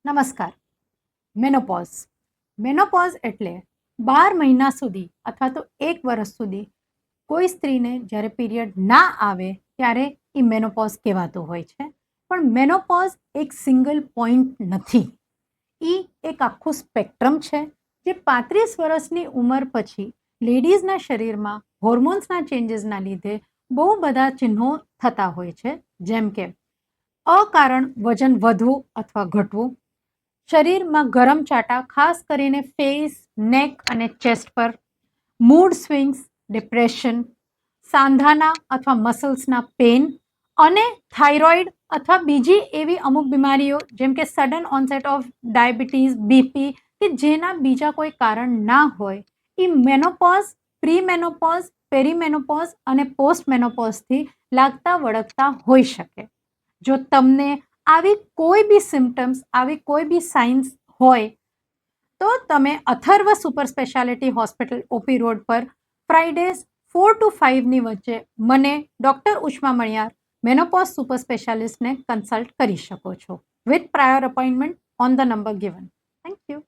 નમસ્કાર. Menopause. Menopause એટલે 12 મહિના સુધી અથવા તો 1 વર્ષ સુધી કોઈ સ્ત્રીને જ્યારે પીરિયડ ના આવે ત્યારે એ મેનોપોઝ કહેવાતું હોય છે. પણ મેનોપોઝ એક સિંગલ પોઈન્ટ નથી. એ એક આખું સ્પેક્ટ્રમ છે જે 35 વર્ષની ઉંમર પછી લેડીઝના શરીરમાં હોર્મોન્સના ચેન્જીસના લીધે બહુ બધા ચિહ્નો થતા હોય છે, જેમ કે અકારણ વજન વધવું અથવા ઘટવું, શરીરમાં ગરમ ચાટા, ખાસ કરીને ફેસ, નેક અને ચેસ્ટ પર, મૂડ સ્વિંગ્સ, ડિપ્રેશન, સાંધાના અથવા મસલ્સના પેન અને થાઇરોઇડ અથવા બીજી એવી અમુક બીમારીઓ જેમ કે sudden onset of diabetes, BP કે જેના બીજા કોઈ કારણ ના હોય, એ મેનોપોઝ, પ્રી મેનોપોઝ, પેરીમેનોપોઝ અને પોસ્ટ મેનોપોઝથી લાગતા વળગતા હોઈ શકે. જો તમને આવી કોઈ બી સિમ્ટમ્સ, આવી કોઈ બી સાઇન્સ હોય તો તમે Atharva super speciality hospital OP road પર ફ્રાઇડેઝ 4 to 5ની વચ્ચે મને doctor Ushma Maniyar, menopause super સ્પેશિયાલિસ્ટને કન્સલ્ટ કરી શકો છો with prior appointment on the number given. Thank you.